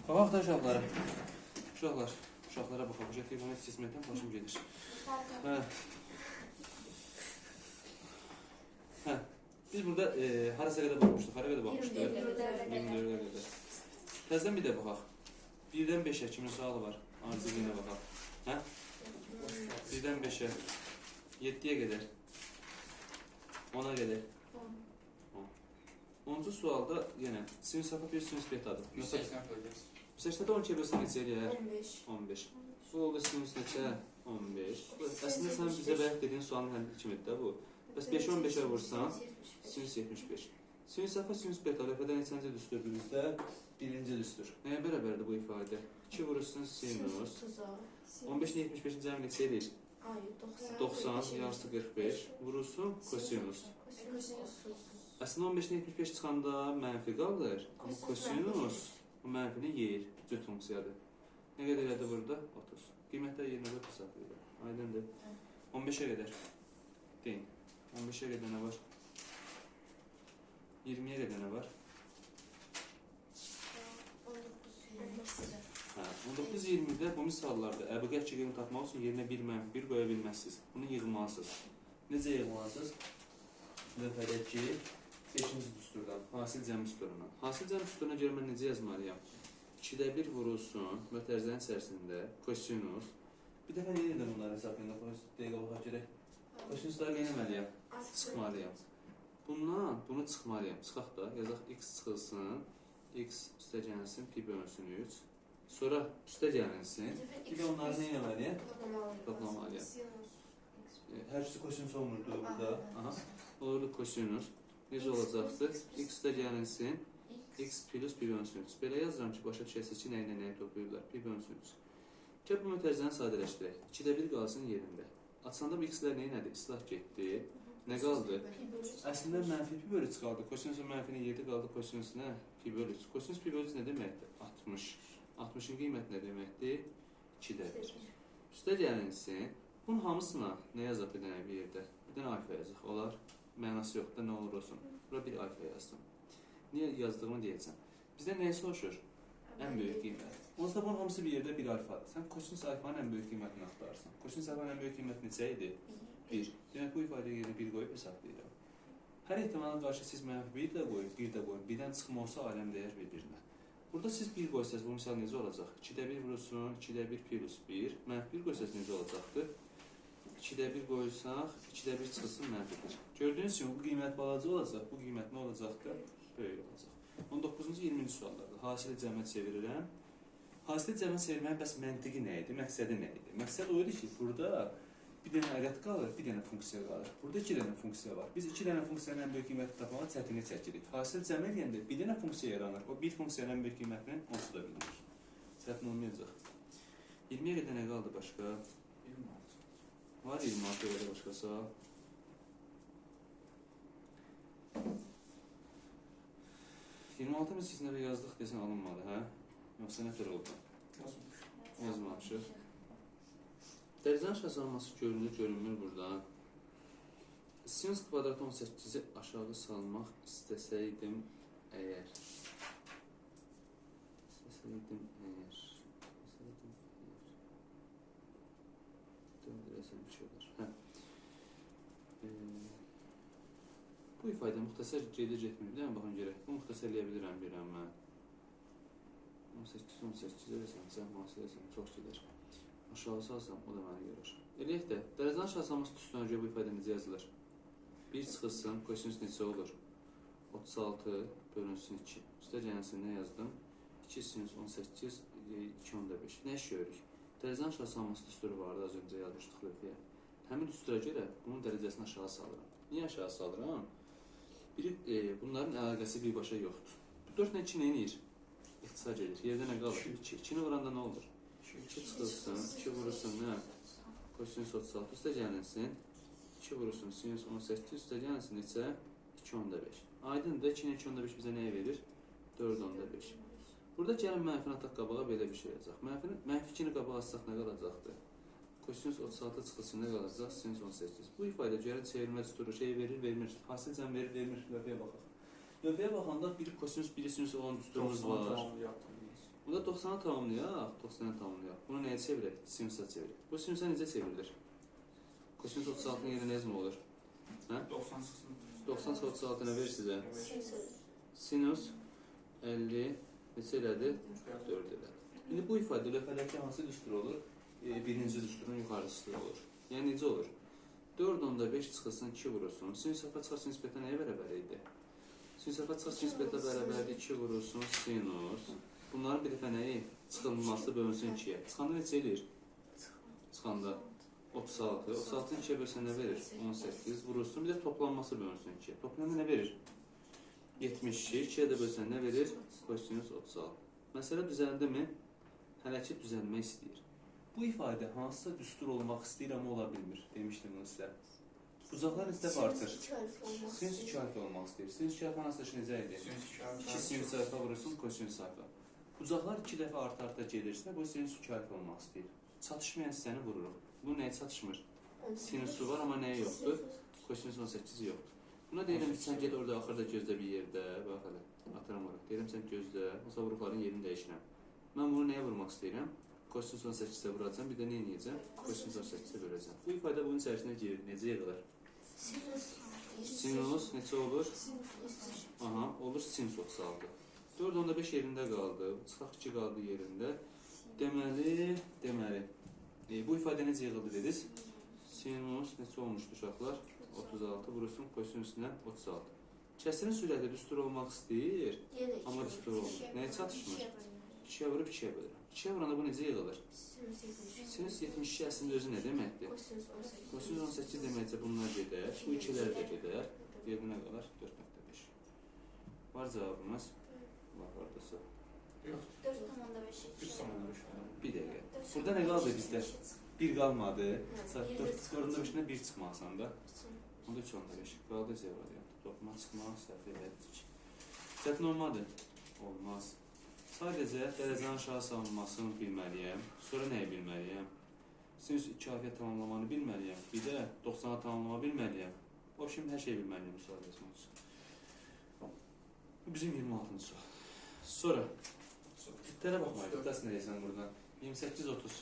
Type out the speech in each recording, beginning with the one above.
Baxaq da uşaqlara. Uşaqlara baxaq. Trigonometrik çizməkdən başım gedir. Biz burada harasa qədər baxmışdıq? Hara qədər baxmışdıq? 24-ə qədər. Təzdən bir də baxaq. 1-dən 5-ə kimin sualı var? Arzu günə baxaq. 1-dən 5-ə. 7-yə qədər. 10-a qədər. 10-cu sualda yenə sinüs alfa bir sinüs betadır. 180-də 12 bölsən neçə eləyər? 15. Bu oldu sinüs neçə? 15. Əslində sən bizə bayaq dediyin sualın həlli kimidir də bu. Bəs 5-ə 15-ə vursan, sinüs 75. Sinüs alfa sinüs beta lövhədə neçənci düstördür bizdə? Birinci düstur. Nəyə bərabərdir bu ifadə? 2 vurursun sinüs. 15-nə 75-in cəmi neçə eləyir? 90, yarısı 45. Vurursun kosinus. Əslində 15-nə 75 çıxanda mənfi qalır. Amma kosinus mənfini yeyir. Cüt funksiyadır. Nə qədər elədi burada? 30. Qiymətlər yerinə də hesablayır. Aydındır. 15-ə qədər. Deyin. 15-ə qədər nə var? 20-yə qədər nə var? 19-20-də bu misallarda əbəqət çəkini tapmaq üçün yerinə 1 mənfi 1 qoya bilməzsiniz. Bunu yığmalısınız. Necə yığmalısınız? Lövhədəki 5-ci düsturdan, hasil cəm düsturundan. Hasil cəm düsturuna görə mən necə yazmalıyam? 2-də 1 vurulsun və tərzənin içərisində kosinus. Bir dəfə nə edir bunları hesablayında? Dəqiqə baxaq görək. Kosinusları nə etməliyəm? Çıxmalıyam. Bundan bunu çıxmalıyam. Çıxaq da, yazaq x çıxılsın, x üstə gəlsin, pi bölünsün 3. Sonra üstə gəlinsin, bir də onları nə etməliyəm? Toplamalıyam. Hər ikisi kosinus olmurdu burada. Olurdu kosinus. Necə olacaqdır? X üstə gəlinsin, x plus pi bölünsün 3. Belə yazıram ki, başa düşəsiniz ki, nə ilə nəyi toplayırlar? Pi bölünsün 3. Gəl bu mütərizəni sadələşdirək. 2-də 1 qalsın yerində. Açanda bu x-lər nədir? İslah getdi. Nə qaldı? Əslində mənfi pi bölü 3 qaldı. Kosinusun mənfini 7 qaldı. Kosinus nə? Pi bölü 3. Kosinus pi bölü 3 nə deməkdir? 60. 60-ın qiyməti nə deməkdir? 2-də 1. Üstə gəlinsin. Bunun hamısına nə yazaq bir dənə bir yerdə? Bir dənə alfa yazaq. Olar. Mənası yoxdur. Nə olur olsun. Bura bir alfa yazdım. Niyə yazdığımı deyəcəm. Bizdən nəyə soruşur? Ən böyük qiymət. Onsuz da bunun hamısı bir yerdə bir alfadır. Sən kosinus alfanın ən böyük qiymətini axtarırsan. Kosinus alfanın ən böyük qiyməti neçə idi? 1. Demək bu ifadəyə yerinə 1 qoyub hesablayıram. Hər ehtimala qarşı siz mənfi 1 də qoyun, 1 də qoyun. Birdən çıxma olsa aləm dəyər bir-birinə. Burada siz 1 qoysanız bu misal necə olacaq? 2-də 1 vurursun, 2-də 1 plus 1. Mənfi 1 qoysanız necə olacaqdır? 2-də 1 qoysaq, 2-də 1 çıxılsın mənfi 1. Gördüyünüz kimi bu qiymət balaca olacaq. Bu qiymət nə olacaqdır? Böyük olacaq. 19-cu 20-ci suallarda hasili cəmə çevirirəm. Hasili cəmə çevirməyin bəs məntiqi nə idi? Məqsədi nə idi? Məqsəd o idi ki, burada bir dənə ədəd qalır, bir dənə funksiya qalır. Burada 2 dənə funksiya var. Biz 2 dənə funksiyanın ən böyük qiyməti tapmağa çətinlik çəkirik. Hasil cəmə eləyəndə bir dənə funksiya yaranır. O bir funksiyanın ən böyük qiymətini onsuz da bilinir. Çətin olmayacaq. 20-yə qədər nə qaldı başqa? 26. Var 26-yə qədər başqası? 26 biz sizlərə yazdıq desən alınmadı, hə? Yoxsa nə tür oldu? Yazmamışıq. Dərəcənin aşağısalması görünür, görünmür buradan. Sinüs kvadratı 18-i aşağı salmaq istəsəydim əgər. Döndürəsən bir şey olur. Bu ifadə müxtəsər gedir, getmir. Bir dənə baxın görək. Bu müxtəsərləyə bilirəm mən. 18 eləsəm, sən mühasirə eləsəm, çox gedir. Aşağı salsam, o da məni görür. Eləyək də, dərəcənin aşağı salması üstünə görə bu ifadə necə yazılır? 1 çıxılsın, kosinus neçə olur? 36 bölünsün 2. Üstə gələnsin, nə yazdım? 2 sinus 18, 2.5. Nə iş görürük? Dərəcənin aşağı salması düsturu vardı, az öncə yazmışdıq lövhəyə. Həmin düstura görə bunun dərəcəsini aşağı salıram. Niyə aşağı salıram? Bunların əlaqəsi birbaşa yoxdur. 4 ilə 2 nə edir? İxtisar edir. Yerdə nə qalır? 2. 2-ni vuranda nə olur? 2 çıxılsın, 2 vurursun, nə? Kosinus 36 üstə gəlinsin. 2 vurursun, sinus 18 üstə gəlinsin, neçə? 2.5. Aydındır, 2-nin 2.5 bizə nəyə verir? 4.5. Burada gəlin mənfini ataq qabağa belə bir şey yazaq. Mənfi 2-ni qabağa atsaq nə qalacaqdır? Kosinus 36 çıxılsın, nə qalacaq? Sinus 18. Bu ifadə görə çevirmə düsturu şey verir, vermir. Hasil cəm verir, vermir. Lövhəyə baxaq. Lövhəyə baxanda biri kosinus, biri sinüs olan düsturumuz var. Bu da 90'a tamamlayaq, 90'a tamamlayaq. Bunu nəyə çevirək? Sinusa çevirək. Bu sinusa necə çevrilir? Kosinus 36'nın yerinə nə olur? 90 36 nə verir sizə? Sinus 50 neçə elədi? 4 elədi. İndi bu ifadə lövhədəki hansı düstur olur? Birinci düsturun yuxarısı olur. Yəni necə olur? 4/5 çıxılsın 2 vurulsun. Sinus alfa çıxar sinus beta nəyə bərabər idi? Sinus alfa çıxar sinus beta bərabərdir 2 vurulsun sinus. Bunların bir dəfə nəyi? Çıxılması bölünsün 2-yə. Çıxanda neçə eləyir? Çıxanda 36. 36'ın 2'ye bölsən nə verir? 18 vurulsun. Bir də toplanması bölünsün 2'ye. Toplamda nə verir? 72. 2'ye də bölsən nə verir? Kosinus 36. Məsələ düzəldimi? Hələ ki düzəlmək istəyir. Bu ifadə hansısa düstur olmaq istəyir, amma ola bilmir. Demişdim bunu sizə. Uzaqlar neçə dəfə artır? Sinus 2 alfa olmaq istəyir. Sinus 2 alfa nasıl necə idi? 2 sinus alfa vurursun, kosinus alfa. Uzaqlar 2 dəfə arta gedirsə, bu sinus 2 alfa olmaq istəyir. Çatışmayan hissəni vururuq. Bu nəyə çatışmır? Sinusu var, amma nəyə yoxdur? Kosinus 18 yoxdur. Buna deyirəm ki, sən get orada axırda gözlə bir yerdə. Bax hələ, atıram orada. Deyirəm sən gözlə, olsa vuruqların yerini dəyişirəm. Mən bunu nəyə vurmaq istəyirəm? Kosinus 18'ə vuracam, bir də nə edəcəm? Kosinus 18'ə böləcəm. Bu ifadə bunun içərisində girir. Necə yığılır? Sinus neçə olur? Aha, olur sinus 36. 4/5 yerində qaldı. Çıxaq 2 qaldı yerində. Deməli, bu ifadə necə yığıldı dediniz? Sinus neçə olmuşdu uşaqlar? 36 vurursun kosinüsündən 36. Kəsirin sürəti düstur olmaq istəyir, amma düstur olmur. Nəyə çatışmır? 2'ye vurup 2'ye bölürəm. 2'ye vuranda bu necə yığılır? Sinus 72 əslində özü nə deməkdir? Kosinus 18 deməkcə bunlar gedər, bu 2'lər də gedər. Yerinə qalar 4.5. Var cavabımız? Var, oradası. 4,5. Bir dəqiqə. Burada nə qaldı bizdə? 1 qalmadı. 4/5'dən 1 çıxmalısan da. Onda 3/5. Qaldı C variantı. Toplama çıxmaq, səhv elədik. Səhv olmadı. Olmaz. Sadəcə dərəcənin aşağı salınmasını bilməliyəm. Sonra nəyi bilməliyəm? Sinus 2 alfa tamamlamanı bilməliyəm. Bir də 90'a tamamlama bilməliyəm. O şimdi hər şey bilməliyəm müsaadəsi olsun. Bu bizim 26-cı sual. Sonra Dittlərə baxmayın. Dittəsi nə deyəsən buradan? 28, 30.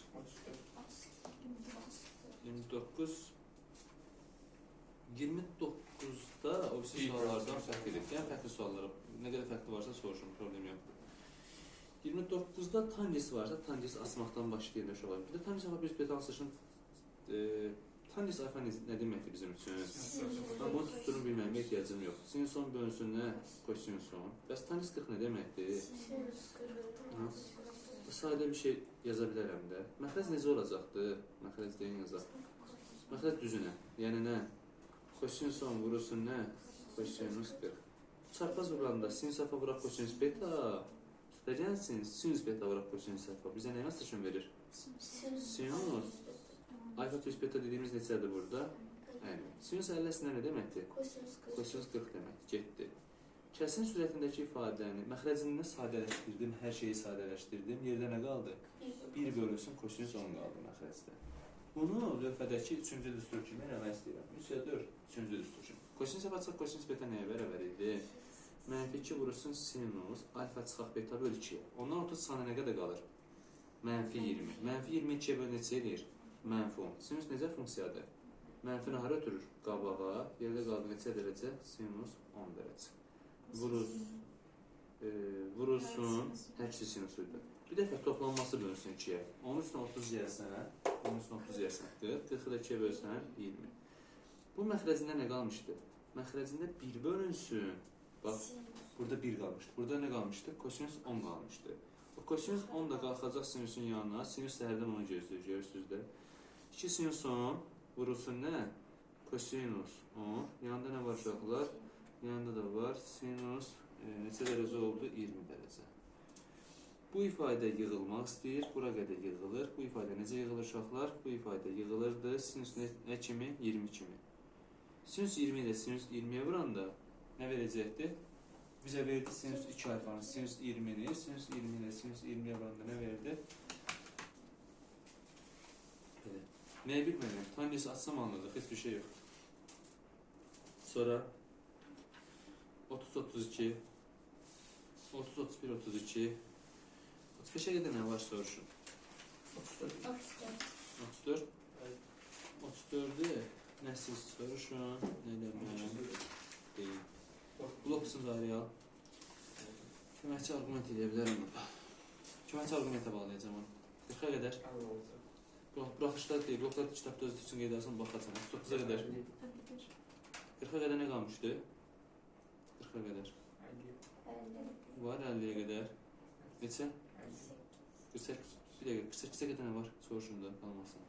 29. 29'da o birisi suallardan fərq edir. Yəni fərqli suallara, nə qədər fərqli varsa soruşun, problem yoxdur. 29'da tangis varsa, tangis asmaqdan başlayın da olar. Bir də tangis alfa bir beta asışın tangis alfa nə deməkdir bizim üçün? Ben bunu tutturum bilməyimə ehtiyacım yox. Sinuson bölünsün nə? Kosinüson. Bəs tangis 40 nə deməkdir? Sadə bir şey yaza bilərəm də. Məxrəc necə olacaqdı? Məxrəc deyin yazaq. Məxrəc düzünə. Yəni nə? Kosinüson vurursun nə? Kosinüs 40. Çarpaz vuranda sinus alfa vuraq kosinüs beta. Tutacaqsın sinus beta vuraq kosinüs alfa. Bizə nə nasıl verir? Sinus. Alfa plus beta dediğimiz neçədir burada? Yəni, sinus 50'sində nə deməkdir? Kosinus 40 demək. Getdi. Kəsin sürətindəki ifadəni məxrəcində sadələşdirdim, hər şeyi sadələşdirdim. Yerdə nə qaldı? 1 bölünsün kosinus 10 qaldı məxrəcdə. Bunu lövhədəki 3-cü düstur kimi eləmək istəyirəm. 3 ya 4, 3-cü düstur kimi. Kosinus alfa çıxaq kosinus beta nəyə bərabər idi? -2 vurursun sinus alfa çıxaq beta böl 2. Ondan 30 saniyə nə qədər qalır? -20. -20 2'ye böl neçə edir? -10. Sinus necə funksiyadır? Mənfini hara ötürür? Qabağa. Yerdə qaldı neçə dərəcə? Sinus 10 dərəcə. Vurulsun, hər ikisi sinusuydu. Bir dəfə toplanması bölünsün 2'ye. Onun üstüne 30 yersən, onun üstüne 30 yersən 40, 40'ı da 2'ye bölsən 20. Bu məxrəcində nə qalmışdı? Məxrəcində 1 bölünsün. Bax, burada 1 qalmışdı. Burada nə qalmışdı? Kosinus 10 qalmışdı. O kosinus 10 da qalxacaq sinusun yanına. Sinus hərdən onu gözləyir, görürsünüz də. 2 sinus 10 vurulsun nə? Kosinus 10. Yanında nə var uşaqlar? Yanında da var sinus neçə dərəcə oldu? 20 dərəcə. Bu ifadə yığılmaq istəyir. Bura qədər yığılır. Bu ifadə necə yığılır uşaqlar? Bu ifadə yığılırdı. Sinus nə kimi? 20 kimi. Sinus 20 ilə sinus 20'ye vuranda nə verəcəkdir? Bizə verdi sinus 2 alfanı, sinus 20'ni, sinus 20 ilə sinus 20'ye vuranda nə verdi? Nəyi bilməliyəm? Tangisi açsam anladıq, heç bir şey yoxdur. Sonra 30-32, 30-31, 32. 35'e qədər nə var soruşun? 34. 34'ü nə siz soruşun? Nə demək? Deyil. Bloksun ayrıya. Köməkçi arqument edə bilərəm. Köməkçi arqumentə bağlayacağım onu. 40'a qədər. Buraxışlar deyil, bloklar kitabda özü üçün qeydarsan, baxacam. 39'a qədər. 40'a qədər nə qalmışdı? 40'a qədər. Var 50'ye qədər. Neçə? 48. Bir dəqiqə, 48'e qədər nə var? Soruşun da qalmasın.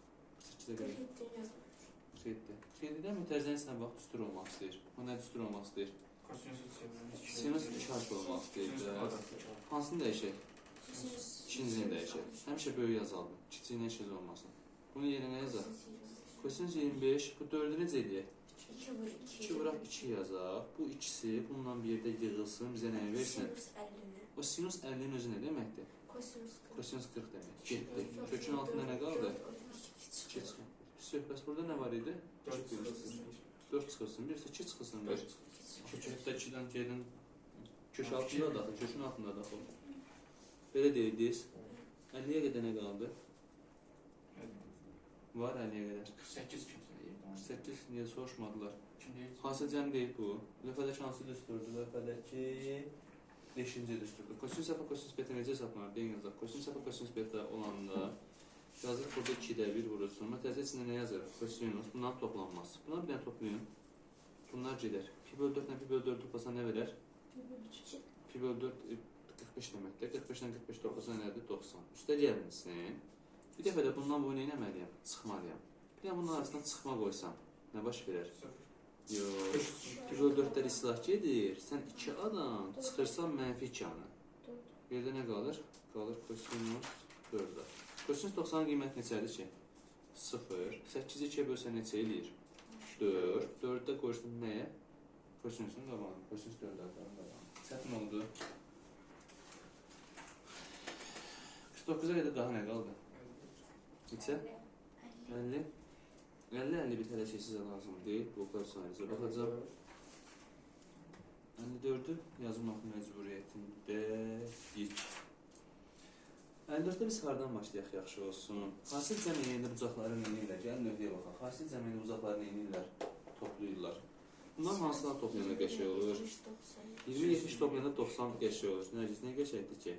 48'e qədər. 47'də mütərizənin içinə bax, düstur olmaq istəyir. O nə düstur olmaq istəyir? Sinus 2 harf olmaq istəyir. Hansını dəyişək? İkincini dəyişək. Həmişə böyük yazalım. Kiçiyinə işiniz olmasın. Bunun yerinə yazaq. Kosinus 25. Bu 4'ü necə edək? 2 vuraq 2 yazaq. Bu ikisi bundan bir yerdə yığılsın. Bizə nəyə versin? O sinus 50'nin özü nə deməkdir? Kosinus 40 demək. Getdi. Kökün altında nə qaldı? 2 çıxın. Söhbəs burada nə var idi? 4 çıxılsın. Birisi 2 çıxılsın. Kökdə 2'dən gedin. Kök altında daxil. Kökün altında daxil. Belə deyirdiniz. 50'ye qədər nə qaldı? Var 50'ye qədər. 48 niyə soruşmadılar? Hansı cəm deyil bu? Lövhədəki hansı düsturdur? Lövhədəki 5-ci düsturdur. Kosinus alfa, kosinus beta necə hesablanır? Deyin yazaq. Kosinus alfa, kosinus beta olanda yazır burada 2'də 1 vurursun. Mətrəzə içində nə yazır? Kosinus. Bunların toplanmaz. Bunları bir dənə toplayın. Bunlar gedər. Pi bölü 4 ilə pi bölü 4 toplasan nə verər? Pi bölü 4 45 deməkdir. 45'dən 45 toplasan nədir? 90. Üstə gəlmişsin. Bir dəfə də bundan boyun eləməliyəm. Çıxmalıyam. Bir də bunun arasından çıxma qoysam. Nə baş verər? Yox. Pi bölü 4'lər islah gedir. Sən 2 adam çıxırsan mənfi 2 anı. Yerdə nə qalır? Qalır kosinus 4'də. Kosinus 90'ın qiyməti neçədir ki? 0. 8'i 2'ye bölsən neçə eləyir? 4. 4'də qoyursun nəyə? Kosinusun qabağını. Kosinus 4'də qabağını. Çətin oldu. 49'a qədər daha nə qaldı? Neçə? 50. 50 bir tələşə sizə lazım deyil. Bloklar sayınıza baxacaq. 54'ü yazmaq məcburiyyətindəyik. 54'də biz hardan başlayaq yaxşı olsun? Hasil cəmiyyətində bucaqları nə edirlər? Gəlin növbəyə baxaq. Hasil cəmiyyətində bucaqları nə edirlər? Toplayırlar. Bunların hansılar toplayanda qəşəng olur? 20-70 toplayanda 90 qəşəng olur. Nərgiz, nə qəşəngdir ki?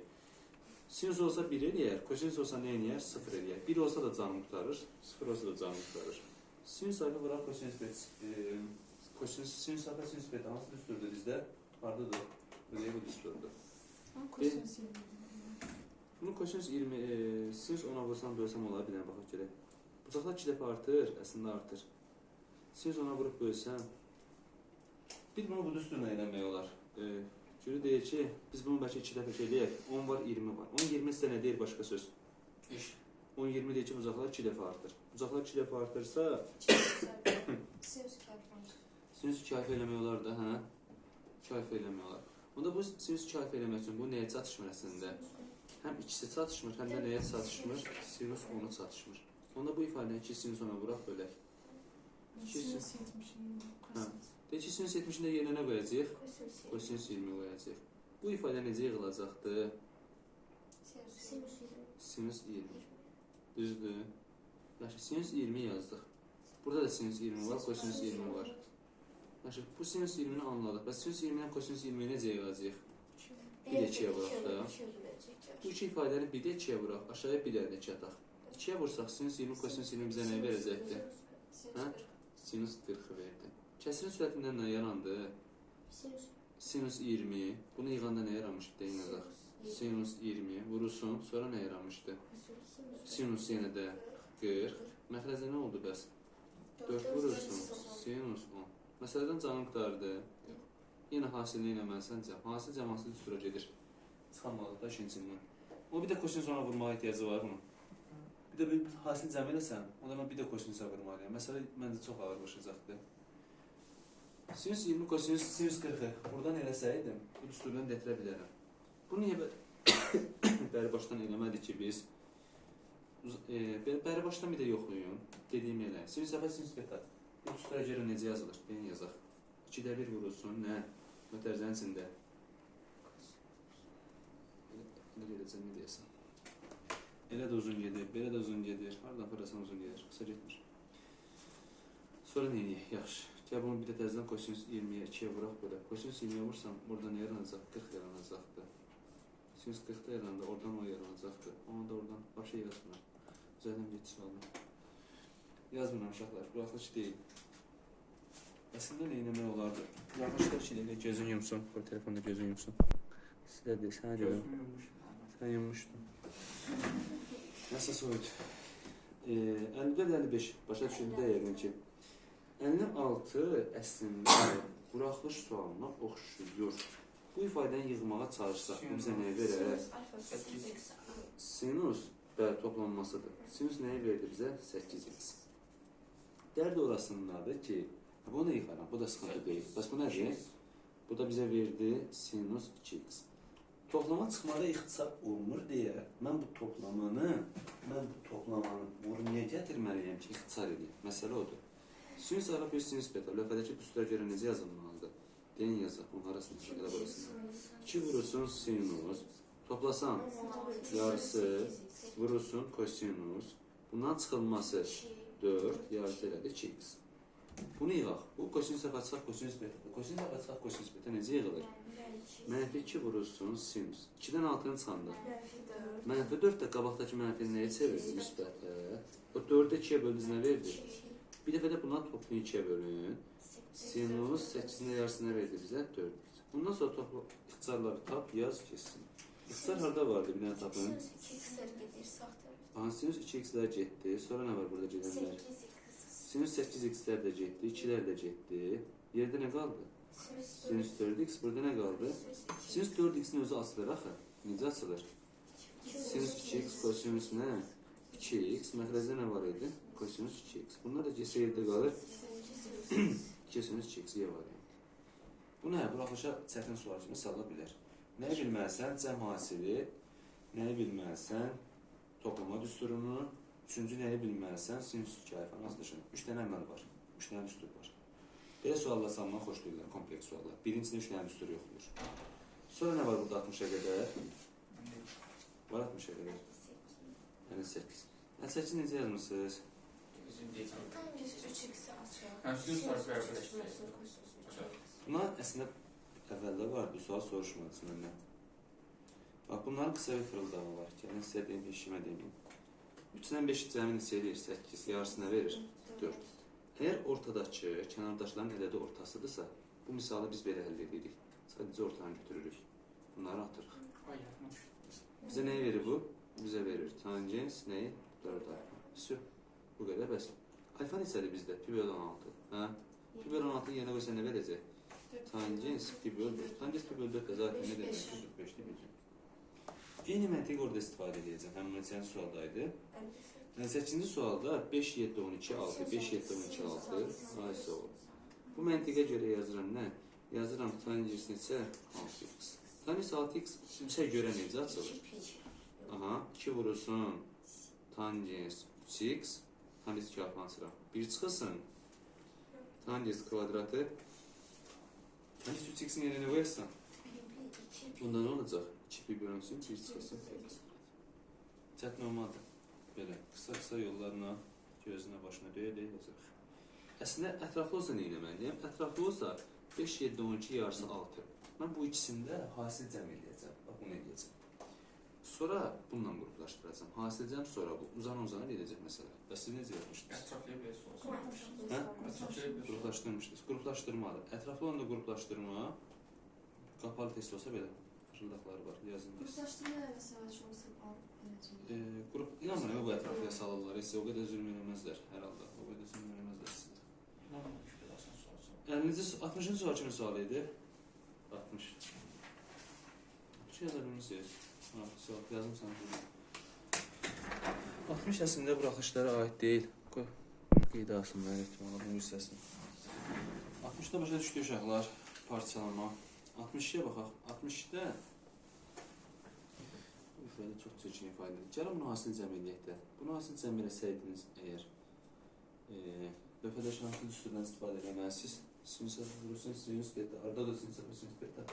Sinus olsa 1 eləyər, kosinus olsa nə eləyər? 0 eləyər. 1 olsa da canını qurtarır, 0 olsa da canını qurtarır. Sinus alfa vuraq kosinus beta. Sinus alfa, sinus beta hansı düsturdur bizdə? Hardadır? Buraya bu düsturdur. Bunu kosinus 20, sinus 10'a vursam bölsəm olar bir dənə baxaq görək. Bucaqlar 2 dəfə artır, əslində artır. Sinus 10'a vurup bölsəm, bir bunu bu düsturla eləmək olar. Cürü deyir ki, biz bunu bəlkə 2 dəfə eləyək. 10 var, 20 var. 10-20 sizə nə deyir başqa söz? 10-20 deyir ki, bucaqlar 2 dəfə artır. Bucaqlar 2 dəfə artırsa... Sinus 2 alfa eləmək olar da, hə? 2 alfa eləmək olar. Onda bu sinus 2 alfa eləmək üçün bu nəyə çatışmır əslində? Həm ikisi çatışmır, həm də nəyə çatışmır? Sinus 10'a çatışmır. Onda bu ifadəni 2 sinus 10'a vuraq bölək. Sinus 70'in Deyək ki, sinus 70'ində yerinə nə qoyacaq? Kosinus 20 qoyacaq. Bu ifadə necə yığılacaqdır? Sinus 20. Düzdür. Yaxşı, sinus 20 yazdıq. Burada da sinus 20 var, kosinus 20 var. Yaxşı, bu sinus 20'ni anladıq. Bəs sinus 20'dən kosinus 20'yi necə yığacaq? 1 də 2'yə vuraq da. Bu iki ifadəni 1 də 2'yə vuraq, aşağıya 1 də 2 ataq. 2'yə vursaq sinus 20, kosinus 20 bizə nə verəcəkdir? Sinus 40 verdi. Kəsirin sürətindən nə yarandı? Sinus 20. Bunu yığanda nə yaramışdı? Deyin yazaq. Sinus 20 vurursun, sonra nə yaramışdı? Sinus yenə də 40. Məxrəcə nə oldu bəs? 4 vurursun, sinus 10. Məsələdən canım qurtardı. Yenə hasilini eləməlisən cəm. Hasil cəması düstura gedir. Çıxanmalı da ikincindən. O bir də kosinus 10'a vurmağa ehtiyacı var bunun. Bir də bir hasil cəm eləsən, onda mən bir də kosinusa vurmalıyam. Məsələ məncə çox ağır başlayacaqdır. Sinus 20, kosinus sinus 40'ı buradan eləsəydim, bu düsturdan gətirə bilərəm. Bu niyə bəri başdan eləmədik ki biz? Bəri başdan bir də yoxlayın. Dediyim elə. Sinus alfa, sinus beta. Bu düstura görə necə yazılır? Deyin yazaq. 2'də 1 vurulsun, nə? Mötərizənin içində. Elə edəcəm, nə deyəsən. Elə də uzun gedir, belə də uzun gedir. Hardan fırlasan uzun gedir, qısa getmir. Sonra nə edək? Yaxşı. Gəl bunu bir də təzədən kosinus 20-yə 2-yə vuraq belə. Kosinus 20-yə vursam, oradan nə yaranacaq? 40 yaranacaqdır. Sinus 40-da yarananda oradan o yaranacaqdır. Onu da oradan başa yazmıram. Zaten geçiş aldım. Yazmıram uşaqlar, buraxılış deyil. Əslində nə eləmək olardı? Buraxılışda şeylə gözün yumsun, bu telefonda gözün yumsun. Sizə deyil, sənə deyil. Sən yummuşdun. Nəsə soyut. 54-55 başa düşüldü yəqin ki. 56 əslində buraxılış sualına oxşuyur. Bu ifadəni yığmağa çalışsaq, bizə nəyə verər? Sinus toplanmasıdır. Sinus nəyə verdi bizə? 8x. Dərd orasındadır ki, bunu yıxaram, bu da sıxıntı deyil. Bəs bu nədir? Bu da bizə verdi sinus 2x. Toplama çıxmada ixtisar olmur deyə, mən bu toplamanı vurmaya gətirməliyəm ki, ixtisar edeyim. Məsələ odur. Sinus ara bir sinus beta. Lövhədəki düstura görə necə yazılmalıdır? Deyin yazaq, onun arasında, elə burasında. 2 vurursun sinus, toplasan yarısı, vurursun kosinus. Bundan çıxılması 4, yarısı elədi 2x. Bunu yığaq. Bu kosinus dəfə çıxaq, kosinus beta. Kosinus dəfə çıxaq, kosinus beta necə yığılır? Mənfi 2 vurursun sinus. 2-dən 6-nı çıxanda. Mənfi 4 də qabaqdakı mənfini nəyə çevirdi? Müsbətlə. O 4-də 2-yə böldünüz nə verdi? Bir dəfə də bundan toplayın 2-yə bölün. Sinus 8-in yarısına verdi bizə 4. Bundan sonra toplu ixtisarları tap, yaz, kessin. İxtisar harada vardı? Bir dənə tapın. Sinus 2x-lər getdi. Sonra nə var burada gedənlər? Sinus 8x-lər də getdi. 2-lər də getdi. Yerdə nə qaldı? Sinus 4x. Burada nə qaldı? Sinus 4x-in özü açılır axı. Necə açılır? Sinus 2x, kosinus nə? 2x. Məxrəcdə nə var idi? Kosinus 2x. Bunlar da getsə yerdə qalır. Kosinus 2x-i var. Bu nə? Buraxılışa çətin sual kimi sala bilər. Nəyi bilməlisən? Cəm hasili. Nəyi bilməlisən? Toplama düsturunu. Üçüncü nəyi bilməlisən? Sinus 2 alfanı azlaşın. 3 dənə əməl var. 3 dənə düstur var. Belə suallar salmaq xoş deyirlər, kompleks suallar. Birincisində 3 dənə düstur yoxdur. Sonra nə var burada 60-a qədər? Var 60-a qədər. Yəni 8. 8 necə yazmışsınız? Buna əslində əvvəldə vardı, sual soruşmadı məndən. Bax, bunların qısa bir fırıldağı var. Gəlin sizə deyim, işimə deməyim. 3-dən 5 cəmi neçə edir? 8, yarısına verir? 4. Əgər ortadakı, kənardaşların ədədi ortasıdırsa, bu misalı biz belə həll edirik. Sadəcə ortadan götürürük. Bunları atırıq. Bizə nəyi verir bu? Bizə verir. Tangens nəyi? 4 alfa. Bu qədər bəs. Alfa neçədir bizdə? Pi bölü 16. Pi bölü 16 yerinə qoysa nə verəcək? Tangens pi bölü 4. Tangens pi bölü 4 də zaten nə demək? 45'li biləcək. Eyni məntiq orada istifadə edəcəm. Həmin neçənci sualdaydı? 8-ci sualda 5, 7, 12, 6, 5, 7, 12, 6 ayısı olur. Bu məntiqə görə yazıram nə? Yazıram tangens neçə? 6x. Tangens 6x neçə görə necə açılır? Aha, 2 vurursun tangens 3x, tangens 2 alfanı açıram. 1 çıxılsın. Tangens kvadratı. Tangens 3x'in yerine qoyarsan. Bunda nə olacaq? 2 pi bölünsün, 1 çıxılsın. Çətin olmadı. Belə, qısa yollarla gözünə, başına döyə-döyə yazıq. Əslində, ətraflı olsa nə eləməliyəm? Ətraflı olsa 5, 7, 12, yarısı 6. Mən bu ikisində hasil cəm eləyəcəm. Bax, bunu eləyəcəm. Sonra bununla qruplaşdıracam. Hasil cəm sonra bu. Uzana eləyəcək məsələ. Bəs siz necə yapmışdınız? Ətraflı bir soru. Qruplaşdırmışdınız. Qruplaşdırmadır. Ətraflı olanda qruplaşdırma, qapalı test olsa belə fırıldaqları var. Yazın. Qruplaşdırma məsələ çox sıxal. İnanmıram, bu ətraflıya salırlar. Heç o qədər zülm eləməzlər hər halda. O qədər zülm eləməzlər sizə. 60-cı sual kimin sualı idi? 60. Şey yaza bilmişsiniz. Yazım sana. 60 əslində buraxışlara aid deyil. Qoy, qeydə alsın mənə ehtimala bu hissəsini. 60-da başa düşdü uşaqlar, parçalama. 62-yə baxaq. 62-də bu ifadə çox çirkin ifadədir. Gəlin bunu hasil cəm eləyək də. Bunu hasil cəm eləsəydiniz əgər lövhədə şanslı düsturdan istifadə eləməlisiniz. Sinüs alfa vurursun sinüs beta. Arada da sinüs alfa sinüs beta.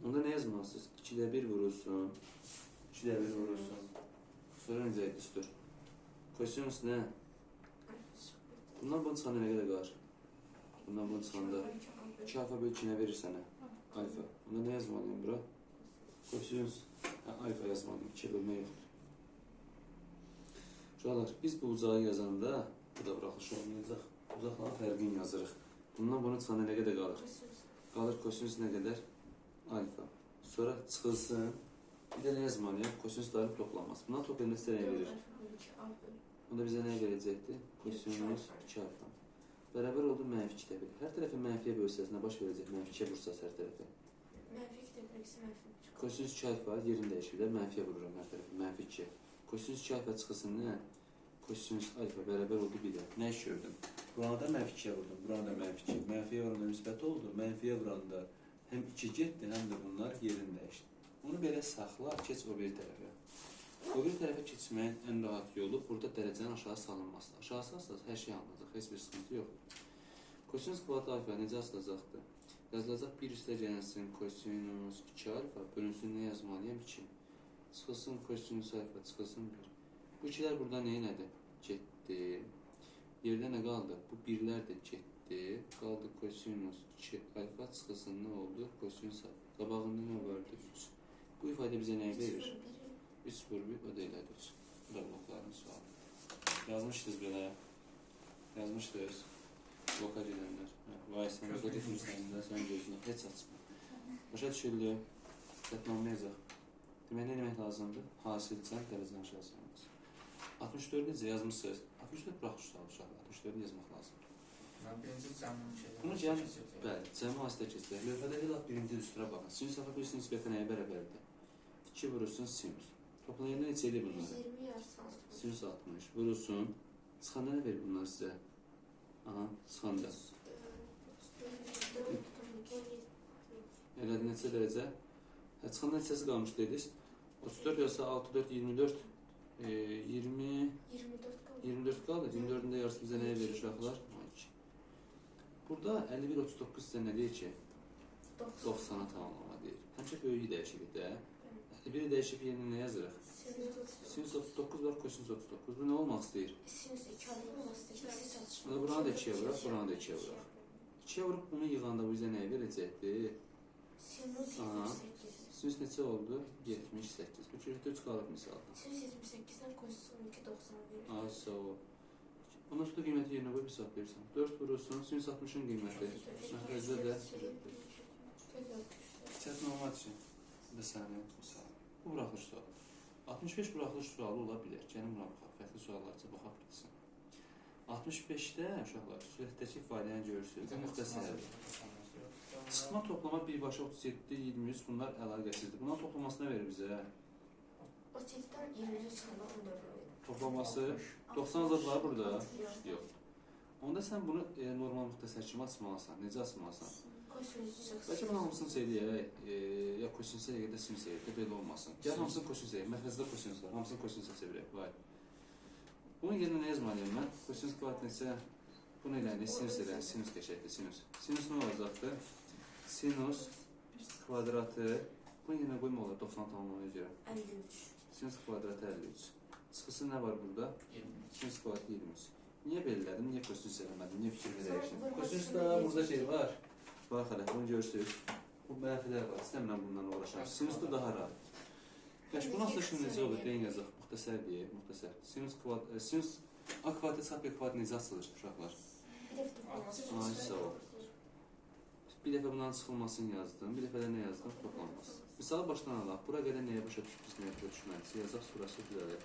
Onda ne yazmalısınız? 2'də 1 vurursun. 2'də 1 vurursun. Sonra necə düstur? Kosinüs nə? Bundan bunu çıxanda nə qədər qalır? Bundan bunu çıxanda 2 alfa bölü 2 nə verir sənə? Alfa. Bunda nə yazmalıyım bura? Kosinüs alfa yazmalıyım. 2 bölmə yoxdur. Uşaqlar, biz bu uzağı yazanda, bu da buraxılış olmayacaq. Uzaqların fərqini yazırıq. Bundan bunu çıxanda nə qədər qalır? Qalır kosinüs nə qədər? Alfa. Sonra çıxılsın. Bir də nə yazmalıyım? Kosinüslərin toplanması. Bundan toplayanda sizə nə verir? Bunda bizə nə verəcəkdir? Kosinüs 2 alfa. Bərabər oldu mənfi 2'də 1. Hər tərəfi mənfiyə bölsəz nə baş verəcək? Mənfi 2'yə vursaz hər tərəfi. Kosinüs 2 alfa yerini dəyişir də mənfiyə vururam hər tərəfi. Mənfi 2. Kosinüs 2 alfa çıxılsın nə? Kosinüs alfa bərabər oldu 1'ə. Nə iş gördüm? Buranı da mənfi 2'yə vurdum. Buranı da mənfi 2. Mənfiyə vuranda müsbət oldu. Mənfiyə vuranda həm 2 getdi, həm də bunlar yerini dəyişdi. Onu belə saxla, keç o bir tərəfə. O bir tərəfə keçməyin ən rahat yolu burada dərəcənin aşağı salınmasıdır. Aşağı salsanız hər şey alınacaq, heç bir sıxıntı yoxdur. Kosinüs kvadrat alfa necə asılacaqdır? Yazılacaq 1 üstə gəlsin kosinüs 2 alfa, bölünsün nə yazmalıyım 2. Çıxılsın kosinüs alfa, çıxılsın 1. Bu 2'lər burada nədir? Getdi. Yerdə nə qaldı? Bu 1'lər də getdi. Qaldı kosinüs 2 alfa, çıxılsın nə oldu? Kosinüs alfa. Qabağında nə vardı? 3. Bu ifadə bizə nəyi verir? 3 vur 1, o da elədi 3. Bu da blokların sualı. Yazmışdınız belə. Yazmışdınız. Bloka gedənlər. Vay, sən bloka getmirsən də, sən gözünə heç açma. Başa düşüldü. Diqqətlanmayacaq. Demək, nə demək lazımdır? Hasilçən dərəcəni aşağı salınız. 64 necə yazmışsınız? 64 buraxış sualı uşaqlar. 64 yazmaq lazımdır. Bunu bəli, cəmi vasitə keçirək. Lövhədə elə birinci üstürə baxın. Sinüs alfa bir sinüs beta nəyə bərabərdir? 2 vurursun sinüs. Toplayanda neçə edir bunları? 20 yarsan. Sinüs 60. Vurursun. Çıxanda nə verir bunlar sizə? Aha, çıxanda. Elədi neçə dərəcə? Çıxanda neçəsi qalmış dediniz? 34 yoxsa 64, 24, 24 qaldı. 24'ün də yarısı bizə nəyə verir uşaqlar? Burada 51-39 sizə nə deyir ki? 90'a tamamlama deyir. Həmişə böyüyü dəyişirik də. 51'i dəyişib yerinə nə yazırıq? Sinüs 39 var, kosinüs 39. Bu nə olmaq istəyir? Sinüs 2 alfa olmaq istəyir. Buranı da 2'yə vuraq, buranı da 2'yə vuraq. 2'yə vurup bunu yığanda bu bizə nəyə verəcəkdir? Sinüs 78. Sinüs neçə oldu? 78. Bu çürükdə 3 qalıb misalda. Sinüs 78'den kosinüs 12.90 verir. Ay, sağ ol. Ondan sonra qiyməti yerinə qoyub hesab verirsən. 4 vurursun, sinüs 60'ın qiyməti. Məxrəcdə də çətin olmaq üçün. Bir saniyə, misal. Bu buraxılış sualı. 65 buraxılış sualı ola bilər. Gəlin buna baxaq. Fərqli suallarca baxaq bitsin. 65'də uşaqlar sürətdəki ifadəni görürsünüz. Müxtəsərdir. Çıxma toplama birbaşa 37, 23 bunlar əlaqəsizdir. Bunların toplamasına verir bizə. 37'den 20'ye çıxanda 14 verir. Toplaması 90 zad var burada. Yox. Onda sən bunu normal müxtəsər kimi açmalısan. Necə açmalısan? Kosinüs Bəlkə mən hamısını söyləyək, ya kosinüsə ya da sinüsə də belə olmasın. Gəl hamısını kosinüsə, məxrəcdə kosinüs var, hamısını kosinüsə çevirək. Vay. Bunun yerinə nə yazmalıyım mən? Kosinüs kvadrat neçə? Bunu eləyəndə sinüs eləyəndə sinüs keçəkdir, sinüs. Sinüs nə olacaqdır? Sinüs kvadratı, bunun yerinə qoyma olar 90 tamamlamaya görə. 53. Sinüs kvadratı 53. Çıxısı nə var burada? 23. Sinüs kvadratı 23. Niyə belə elədim? Niyə kosinüs eləmədim? Niyə fikir verəyişdim? Sonra Kosinüsdə burada şey var. Bax hələ, bunu görürsünüz. Bu mənfilər var. İstəmirəm bundan uğraşam. Sinüsdə daha rahat. Qəş, bu nasıl şimdi necə olur? Deyin yazaq. Muxtəsər deyək, muxtəsər. Sinüs A kvadrat çarpı B kvadrat necə açılır uşaqlar? Bir dəfə toplanması. Ay, sağ ol. Bir dəfə bunların çıxılmasını yazdım. Bir dəfə də nə yazdım? Toplanması. Misalı başdan alaq. Bura qədər nəyə başa düşmüş, nəyə başa düşməlisi yazaq, surası düzələk.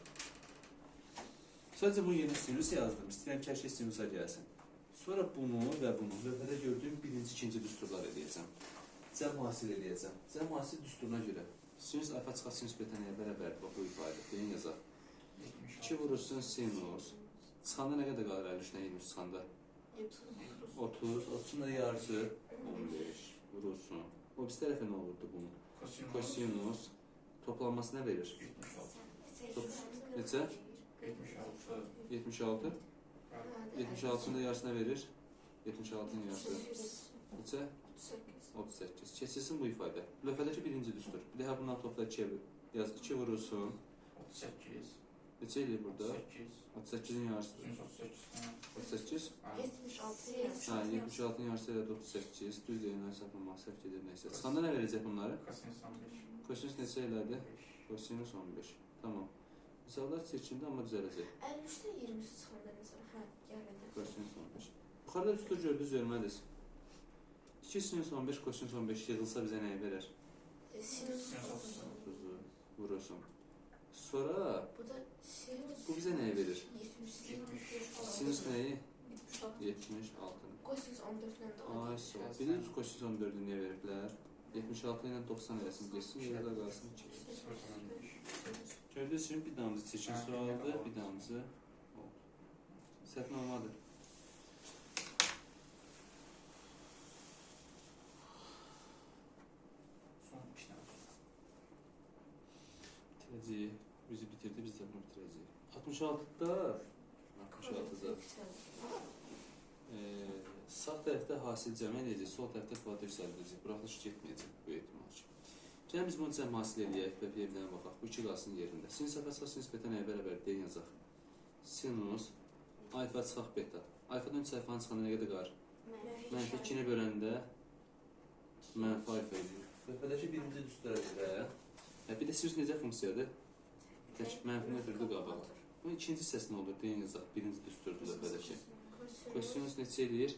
Sadəcə bunun yerinə sinüs yazdım. İstəyirəm ki, hər şey sinüsə gəlsin. Sonra bunu və bunu lövhədə gördüyüm birinci, ikinci düsturlar eləyəcəm. Cəm hasil eləyəcəm. Cəm hasil düsturuna görə sinüs alfa çıxar sinüs beta nəyə bərabərdir? Bax, bu ifadə. Deyin yazaq. 2 vurursun sinüs. Çıxanda nə qədər qalır 53-dən 23 çıxanda? 30. 30'un da yarısı 15. Vurursun. O biz tərəfə nə olurdu bunun? Kosinüs. Toplanması nə verir? 76. Neçə? 76. 76. 76'ın da yarısına verir. 76-nın yarısı. Neçə? 38. 38. Keçilsin bu ifadə. Lövhədəki birinci düstur. Bir daha bundan topla 2'ye yaz. 2 vurursun. 38. Neçə eləyir burada? 38. 38'in yarısı. 38. 76. Ha, 76'nın yarısı elədi 38. Düz deyilən hesablamaq səhv gedir nəysə. Çıxanda nə verəcək bunları? Kosinüs 15. Kosinüs neçə elədi? Kosinüs 15. Tamam. Misallar seçimdə amma düzələcək. 53'te 20'si çıxanda mesela. Ha, yarın. Kosinüs 15. Yuxarıda düstur gördünüz, görmədiniz. 2 sinüs 15, kosinüs 15 yığılsa bizə nəyi verər? Sinüs 30. 30'u vurursun. Sonra Bu da sinüs. bu bizə nəyi verir? 70. Sinüs nəyi? 76. 76. Kosinüs 14'dən də o. Ay sağ ol. Bilirsiniz kosinüs 14'ü niyə veriblər? 76 ilə 90 eləsin, geçsin, yerdə qalsın. 2. 0.5. Gördüyünüz kimi bir damcı çekin sualdı, bir damcı. Səhv olmadı. Son işlem. Bitirəcəyik. Bizi bitirdi, biz də bunu bitirəcəyik. 66'da sağ tərəfdə hasil cəmə edəcək, sol tərəfdə kvadrat hesablayacaq. Buraxılış getməyəcək bu ehtimal ki. Gəlin biz bunu cəm hasil eləyək və yerdən baxaq. Bu 2 qalsın yerində. Sinüs alfa çıxaq, sinüs beta nəyə bərabər deyin yazaq. Sinus alfa çıxaq beta. Alfadan 3 alfanın çıxanda nə qədər qalır? Mənfi 2-ni böləndə mənfi alfa edir. Lövhədəki birinci düstura görə. Bir də sinüs necə funksiyadır? Tək mənfini ötürdü qabağa. Bu ikinci hissəsi nə olur? Deyin yazaq. Birinci düsturdur lövhədəki. Kosinüs neçə eləyir?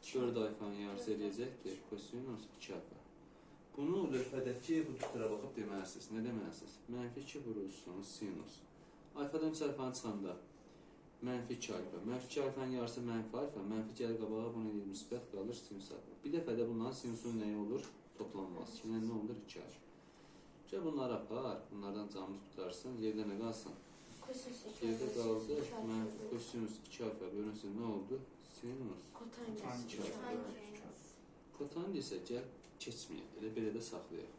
4 alfanın yarısı eləyəcəkdir. Kosinüs 2 alfa. Bunu lövhədəki bu düstura baxıb deməlisiniz. Nə deməlisiniz? Mənfi 2 vurursun sinus. Alfadan 3 alfanın çıxanda mənfi 2 alfa. Mənfi 2 alfanın yarısı mənfi alfa. Mənfi gəlir qabağa, bunu eləyir müsbət qalır sinus alfa. Bir dəfə də bundan sinusun nəyi olur? Toplanmaz. Yəni nə olur? 2 alfa. Gəl bunları apar. Bunlardan camımız tutarsın. Yerdə nə qalsın? Yerdə qaldı. Mənfi kosinus 2 alfa bölünsün. Nə oldu? Sinus. Kotan desə gəl keçməyək. Elə belə də saxlayaq.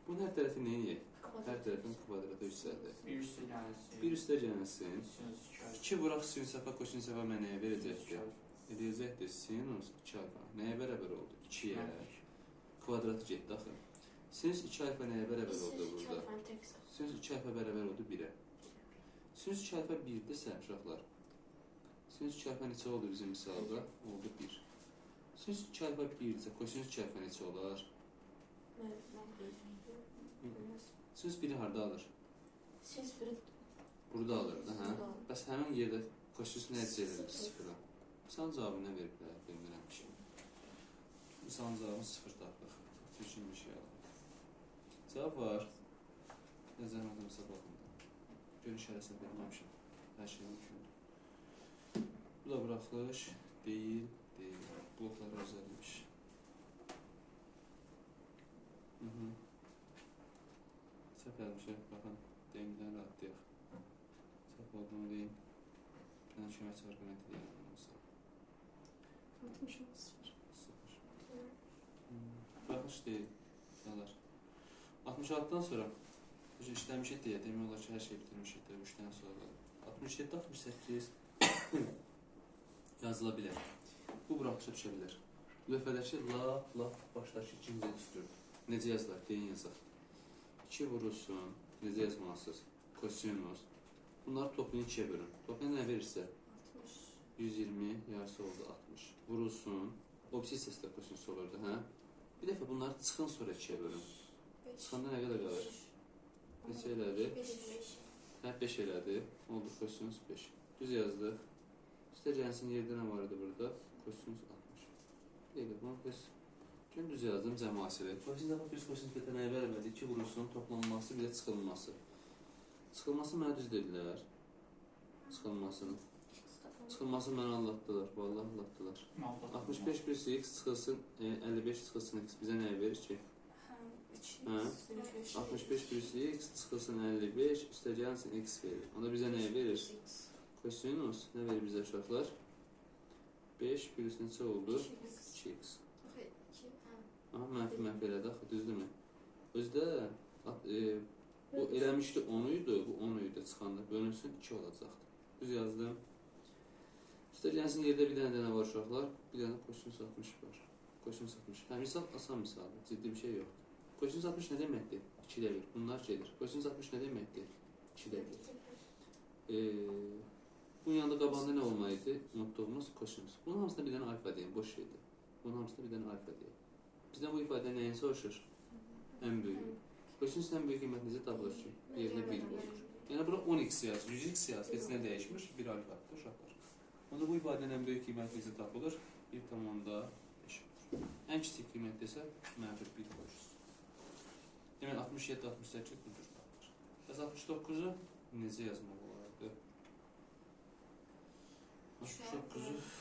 Bunun hər tərəfi nə eləyək? Hər tərəfin kvadratı yüksəldir. Bir üstə gəlsin. Bir üstə gəlsin. Sinüs 2 alfa. 2 vuraq sinüs alfa, kosinüs alfa mənə nəyə verəcəkdir? Eləyəcəkdir sinus 2 alfa. Nəyə bərabər oldu? 2-yə. Kvadratı getdi axı. Sinüs 2 alfa nəyə bərabər oldu burada? Sinüs 2 alfa bərabər oldu 1-ə. Sinüs 2 alfa 1-dirsə uşaqlar. Sinüs 2 alfa neçə oldu bizim misalda? Oldu 1. Sinüs 2 alfa 1-dirsə kosinüs 2 alfa neçə olar? Sinüs 1-i harda alır? Sinüs 1'i Burada alırdı, hə? Bəs həmin yerdə kosinüs nə əldə 0-a? Misalın cavabı nə veriblər? Bilmirəm ki. Misalın cavabı 0 tapdıq. Çox çirkin bir şey alır. Cavab var. Nəzər adamıza baxın. Görüş ərəsə verməmişəm. Hər şey mümkündür. Bu da buraxılış deyil. Bloklar özəlmiş. Səhv gəlmişə, baxın. Deyimdən rahatlayaq. Səhv olduğunu deyim. Mən kömək arqument deyirəm. 60 0. Buraxılış deyil. Yalar. 66'dan sonra işləmişik deyə demək olar ki, hər şey bitirmişik də 3-dən sonra. 67-68 yazıla bilər. Bu buraxışa düşə bilər. Lövhədəki lap başdakı ikinci düsturdur. Necə yazılar? Deyin yazaq. 2 vurursun. Necə yazmalısınız? Kosinus. Bunları toplayın 2-yə bölün. Toplayın nə verirsə? 120 yarısı oldu 60. Vurulsun. O birisi hissəsi də kosinus olurdu, hə? Bir dəfə bunları çıxın sonra 2-yə bölün. Çıxanda nə qədər qalır? Neçə elədi? 5 elədi. Oldu kosinus 5. Düz yazdıq. Üstə gəlsin yerdə nə var idi burada? Kosinus 60. Deyil, bunu biz düz yazdım cəmasili. Kosinus alfa plus kosinus beta nəyə bərabərdir? 2 vurulsun, toplanması, bir də çıxılması. Çıxılması mənə düz dedilər. Çıxılmasını. Çıxılması mənə anlatdılar. Vallahi anlatdılar. 65 plus x çıxılsın, 55 çıxılsın x bizə nəyə verir ki? 65 plus x çıxılsın 55, üstə gəlsin x verir. Onda bizə nəyə verir? Kosinus nə verir bizə uşaqlar? 5 plus neçə oldu? 2x. Aha, mənfi elədi axı, düzdürmü? Özdə bu eləmişdi 10 idi, bu 10 idi çıxanda bölünsün 2 olacaqdır. Düz yazdım. İstəyəcənsiniz yerdə bir dənə var uşaqlar, bir dənə kosinus 60 var. Kosinus 60. Hə, misal asan misaldır, ciddi bir şey yoxdur. Kosinus 60 nə deməkdir? 2 də 1. Bunlar gedir. Kosinus 60 nə deməkdir? 2 də 1. Bunun yanında qabağında nə olmalıydı? Unutduğumuz kosinus. Bunun hamısında bir dənə alfa deyim, boş şeydir. Bunun hamısında bir dənə alfa deyim. Bizdən bu ifadə nəyin soruşur? Ən böyük. Kosinus ən böyük qiymət necə tapılır ki? Yerinə 1 qoyulur. Yəni bura 10x yaz, 100x yaz, heç nə dəyişmir, 1 alfadır uşaqlar. Onda bu ifadənin ən böyük qiymət necə tapılır? 1,5. Ən kiçik qiymət isə mənfi 1 qoyursunuz. Demək 67, 68 budur tapılır. Bəs 69-u necə yazmaq olardı? 69-u